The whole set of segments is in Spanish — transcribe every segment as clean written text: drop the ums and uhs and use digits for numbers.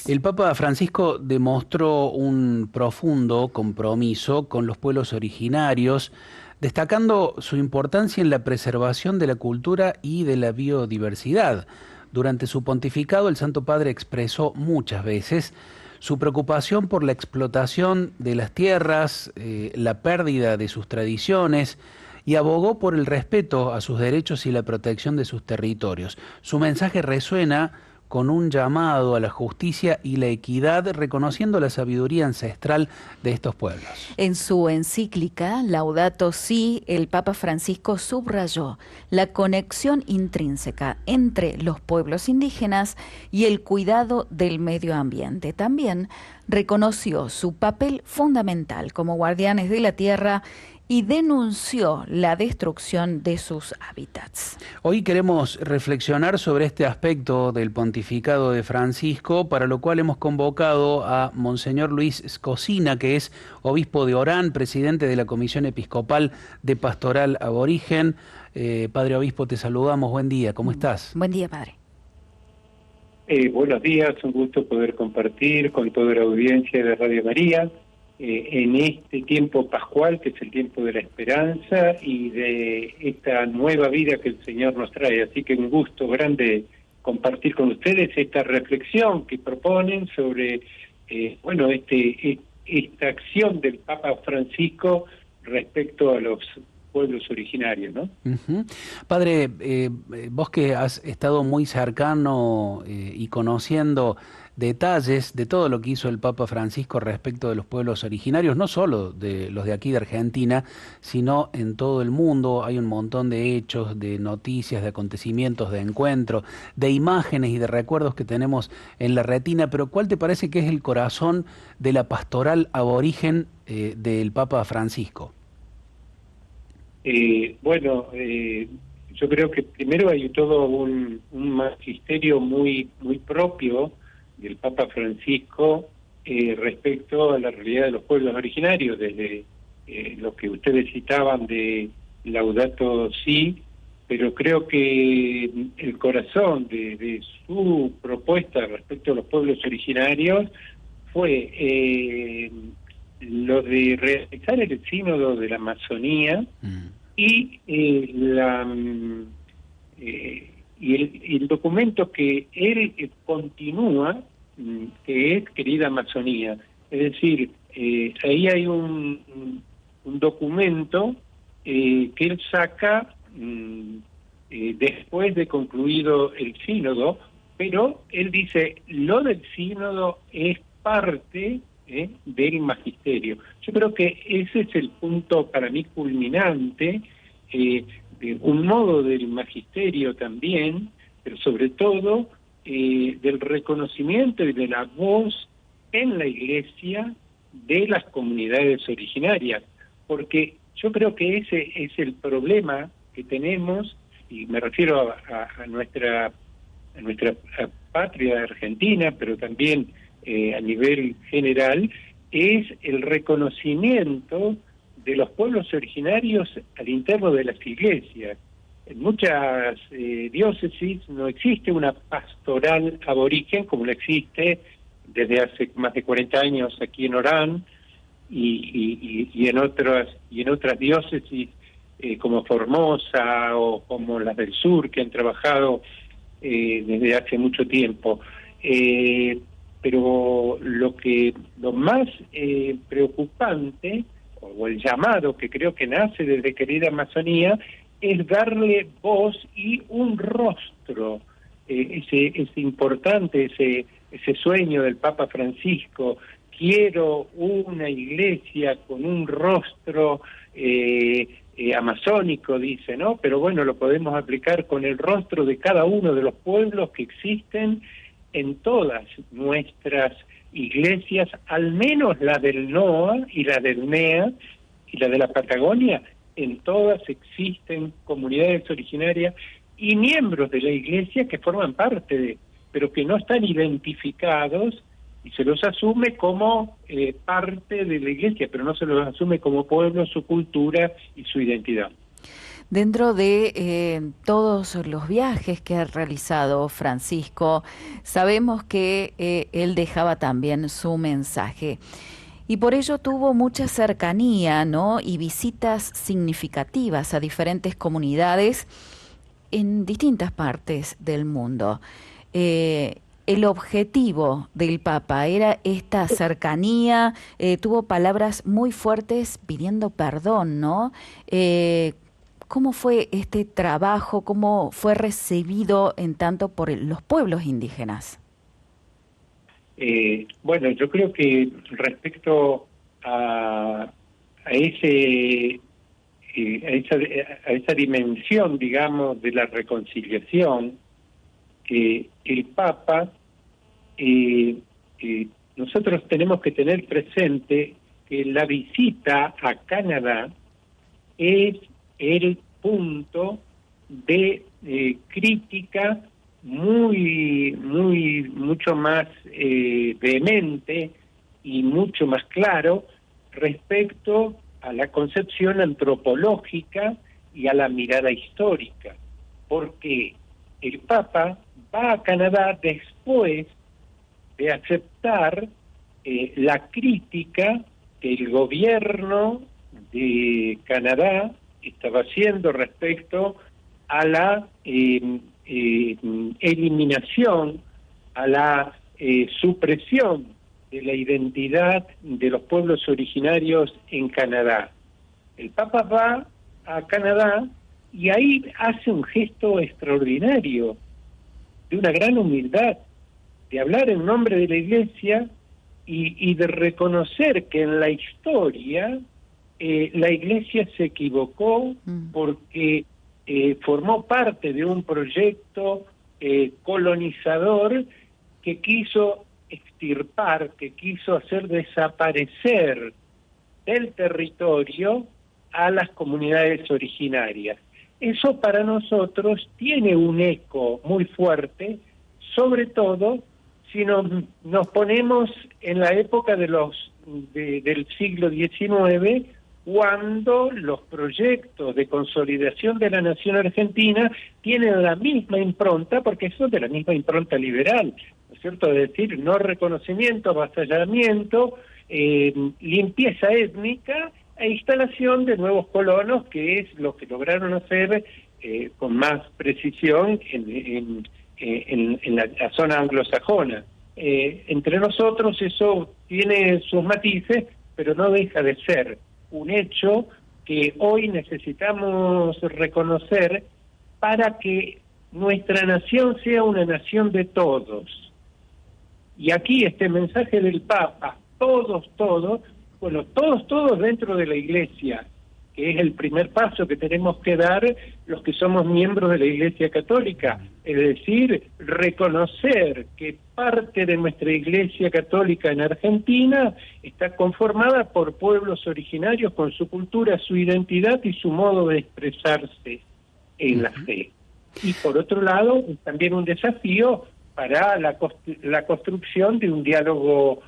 El Papa Francisco demostró un profundo compromiso con los pueblos originarios, destacando su importancia en la preservación de la cultura y de la biodiversidad. Durante su pontificado, el Santo Padre expresó muchas veces su preocupación por la explotación de las tierras, la pérdida de sus tradiciones, y abogó por el respeto a sus derechos y la protección de sus territorios. Su mensaje resuena con un llamado a la justicia y la equidad, reconociendo la sabiduría ancestral de estos pueblos. En su encíclica Laudato Si, el Papa Francisco subrayó la conexión intrínseca entre los pueblos indígenas y el cuidado del medio ambiente. También reconoció su papel fundamental como guardianes de la tierra y denunció la destrucción de sus hábitats. Hoy queremos reflexionar sobre este aspecto del pontificado de Francisco, para lo cual hemos convocado a Monseñor Luis Scosina, que es obispo de Orán, presidente de la Comisión Episcopal de Pastoral Aborigen. Padre Obispo, te saludamos, buen día, ¿cómo estás? Buen día, padre. Buenos días, un gusto poder compartir con toda la audiencia de Radio María en este tiempo pascual, que es el tiempo de la esperanza y de esta nueva vida que el Señor nos trae. Así que un gusto grande compartir con ustedes esta reflexión que proponen sobre esta acción del Papa Francisco respecto a los pueblos originarios, ¿no? Uh-huh. Padre, vos que has estado muy cercano y conociendo detalles de todo lo que hizo el Papa Francisco respecto de los pueblos originarios, no solo de los de aquí de Argentina, sino en todo el mundo. Hay un montón de hechos, de noticias, de acontecimientos, de encuentros, de imágenes y de recuerdos que tenemos en la retina, pero ¿cuál te parece que es el corazón de la pastoral aborigen del Papa Francisco? Yo creo que primero hay todo un magisterio muy propio del Papa Francisco respecto a la realidad de los pueblos originarios, desde lo que ustedes citaban de Laudato Si, pero creo que el corazón de su propuesta respecto a los pueblos originarios fue lo de realizar el sínodo de la Amazonía y el documento que él continúa, que es Querida Amazonía. Es decir, ahí hay un documento que él saca después de concluido el sínodo, pero él dice, lo del sínodo es parte del magisterio. Yo creo que ese es el punto para mí culminante, de un modo del magisterio también, pero sobre todo del reconocimiento y de la voz en la Iglesia de las comunidades originarias, porque yo creo que ese es el problema que tenemos, y me refiero a nuestra patria Argentina, pero también a nivel general, es el reconocimiento de los pueblos originarios al interno de las iglesias. En muchas diócesis no existe una pastoral aborigen como la existe desde hace más de 40 años aquí en Orán y en otras diócesis como Formosa o como las del sur, que han trabajado desde hace mucho tiempo. Pero lo más preocupante, o el llamado que creo que nace desde Querida Amazonía, es darle voz y un rostro, ese importante, ese sueño del Papa Francisco. Quiero una iglesia con un rostro amazónico, dice, ¿no? Pero bueno, lo podemos aplicar con el rostro de cada uno de los pueblos que existen en todas nuestras iglesias, al menos la del NOA y la del NEA y la de la Patagonia. En todas existen comunidades originarias y miembros de la iglesia que forman parte pero que no están identificados, y se los asume como parte de la iglesia, pero no se los asume como pueblo, su cultura y su identidad. Dentro de todos los viajes que ha realizado Francisco, sabemos que él dejaba también su mensaje. Y por ello tuvo mucha cercanía, ¿no? Y visitas significativas a diferentes comunidades en distintas partes del mundo. El objetivo del Papa era esta cercanía, tuvo palabras muy fuertes pidiendo perdón, ¿no? ¿Cómo fue este trabajo? ¿Cómo fue recibido en tanto por los pueblos indígenas? Bueno, yo creo que respecto a ese a esa dimensión, digamos, de la reconciliación, el Papa, nosotros tenemos que tener presente que la visita a Canadá es el punto de crítica mucho más vehemente y mucho más claro respecto a la concepción antropológica y a la mirada histórica, porque el Papa va a Canadá después de aceptar la crítica que el gobierno de Canadá estaba haciendo respecto a la eliminación, a la supresión de la identidad de los pueblos originarios en Canadá. El Papa va a Canadá y ahí hace un gesto extraordinario, de una gran humildad, de hablar en nombre de la Iglesia y de reconocer que en la historia la Iglesia se equivocó porque formó parte de un proyecto colonizador que quiso extirpar, que quiso hacer desaparecer del territorio a las comunidades originarias. Eso para nosotros tiene un eco muy fuerte, sobre todo si nos ponemos en la época del siglo XIX, cuando los proyectos de consolidación de la nación argentina tienen la misma impronta, porque son de la misma impronta liberal, ¿no es cierto? Es decir, no reconocimiento, avasallamiento, limpieza étnica e instalación de nuevos colonos, que es lo que lograron hacer con más precisión en la zona anglosajona. Entre nosotros eso tiene sus matices, pero no deja de ser un hecho que hoy necesitamos reconocer para que nuestra nación sea una nación de todos. Y aquí este mensaje del Papa, todos dentro de la Iglesia, que es el primer paso que tenemos que dar los que somos miembros de la Iglesia Católica, es decir, reconocer que parte de nuestra Iglesia Católica en Argentina está conformada por pueblos originarios con su cultura, su identidad y su modo de expresarse en la fe. Y por otro lado, también un desafío para la construcción de un diálogo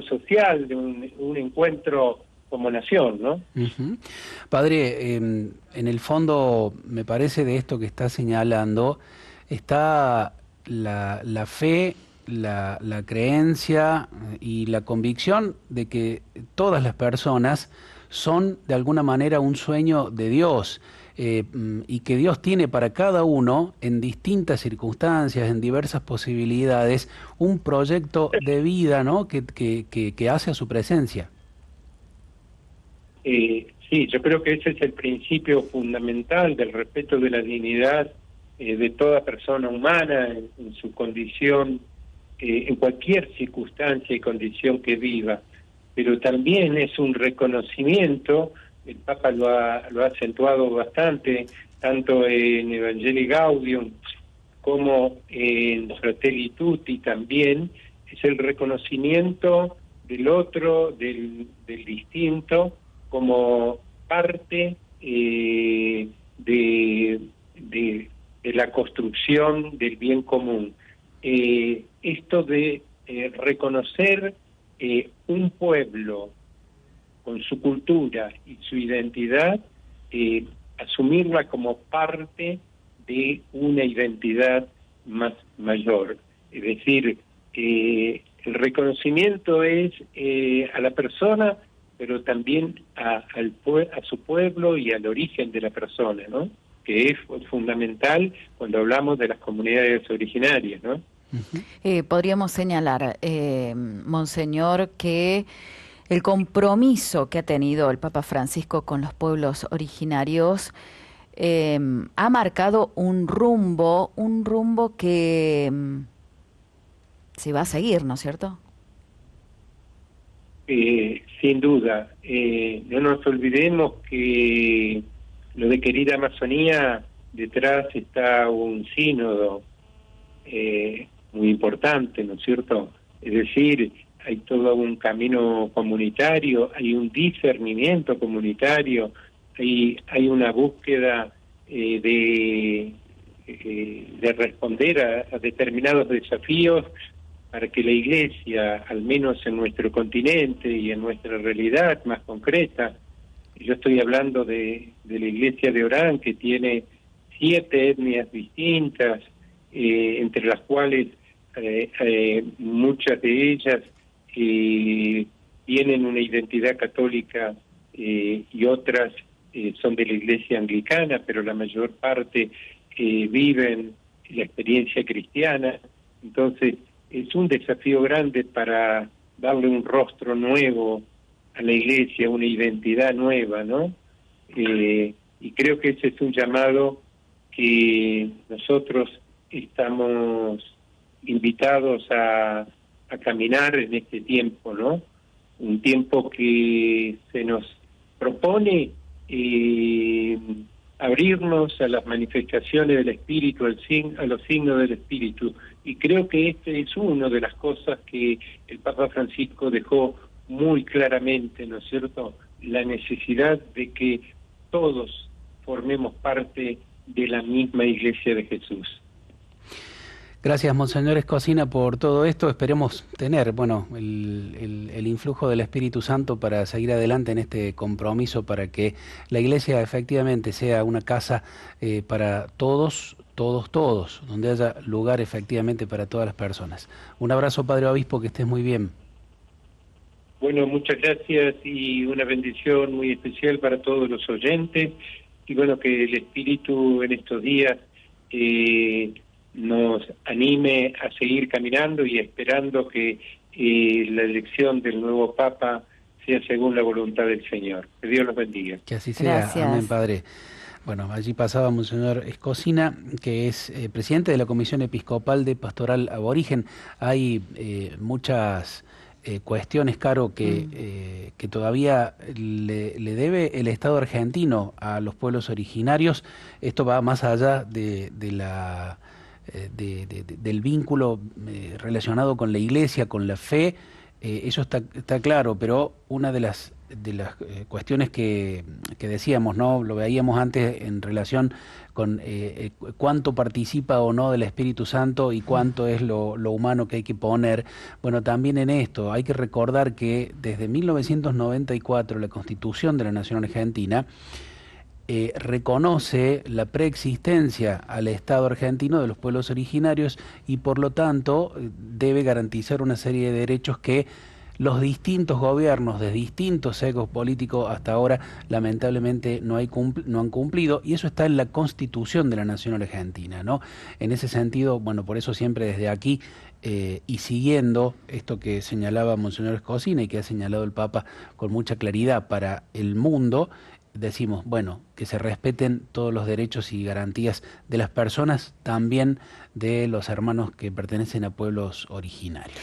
social, de un encuentro como nación, ¿no? Padre, en el fondo, me parece de esto que está señalando, está la fe, la creencia y la convicción de que todas las personas son de alguna manera un sueño de Dios. Y que Dios tiene para cada uno, en distintas circunstancias, en diversas posibilidades, un proyecto de vida, ¿no? que hace a su presencia. Sí, yo creo que ese es el principio fundamental del respeto de la dignidad de toda persona humana en su condición, en cualquier circunstancia y condición que viva, pero también es un reconocimiento. El Papa lo ha acentuado bastante, tanto en Evangelii Gaudium como en Fratelli Tutti también, es el reconocimiento del otro, del distinto, como parte de la construcción del bien común. Esto de reconocer un pueblo con su cultura y su identidad asumirla como parte de una identidad más mayor. Es decir, el reconocimiento es a la persona, pero también a su pueblo y al origen de la persona, ¿no? Que es fundamental cuando hablamos de las comunidades originarias, ¿no? Podríamos señalar, Monseñor, que el compromiso que ha tenido el Papa Francisco con los pueblos originarios ha marcado un rumbo que se va a seguir, ¿no es cierto? Sin duda. No nos olvidemos que lo de Querida Amazonía, detrás está un sínodo muy importante, ¿no es cierto? Es decir, hay todo un camino comunitario, hay un discernimiento comunitario, hay una búsqueda de responder a determinados desafíos para que la Iglesia, al menos en nuestro continente y en nuestra realidad más concreta, yo estoy hablando de la Iglesia de Orán, que tiene 7 etnias distintas, entre las cuales muchas de ellas tienen una identidad católica y otras son de la Iglesia anglicana, pero la mayor parte viven la experiencia cristiana. Entonces, es un desafío grande para darle un rostro nuevo a la Iglesia, una identidad nueva, ¿no? Y creo que ese es un llamado que nosotros estamos invitados a caminar en este tiempo, ¿no? Un tiempo que se nos propone abrirnos a las manifestaciones del Espíritu, a los signos del Espíritu. Y creo que este es una de las cosas que el Papa Francisco dejó muy claramente, ¿no es cierto?, la necesidad de que todos formemos parte de la misma Iglesia de Jesús. Gracias, Monseñor Escocina, por todo esto. Esperemos tener, bueno, el influjo del Espíritu Santo para seguir adelante en este compromiso, para que la Iglesia efectivamente sea una casa para todos, donde haya lugar efectivamente para todas las personas. Un abrazo, Padre Obispo, que estés muy bien. Bueno, muchas gracias y una bendición muy especial para todos los oyentes. Y bueno, que el Espíritu en estos días nos anime a seguir caminando y esperando que la elección del nuevo Papa sea según la voluntad del Señor. Que Dios los bendiga. Que así sea. Gracias. Amén, Padre. Bueno, allí pasaba Monseñor Escocina, que es presidente de la Comisión Episcopal de Pastoral Aborigen. Hay muchas cuestiones, Caro, que todavía le debe el Estado argentino a los pueblos originarios. Esto va más allá del vínculo relacionado con la Iglesia, con la fe. Eso está claro, pero una de las cuestiones que decíamos, ¿no? Lo veíamos antes en relación con cuánto participa o no del Espíritu Santo y cuánto es lo humano que hay que poner. Bueno, también en esto hay que recordar que desde 1994 la Constitución de la Nación Argentina reconoce la preexistencia al Estado argentino de los pueblos originarios y por lo tanto debe garantizar una serie de derechos que los distintos gobiernos de distintos secos políticos hasta ahora lamentablemente no han cumplido, y eso está en la Constitución de la Nación Argentina, ¿no? En ese sentido, bueno, por eso siempre desde aquí y siguiendo esto que señalaba Monseñor Escocina y que ha señalado el Papa con mucha claridad para el mundo, decimos, bueno, que se respeten todos los derechos y garantías de las personas, también de los hermanos que pertenecen a pueblos originarios.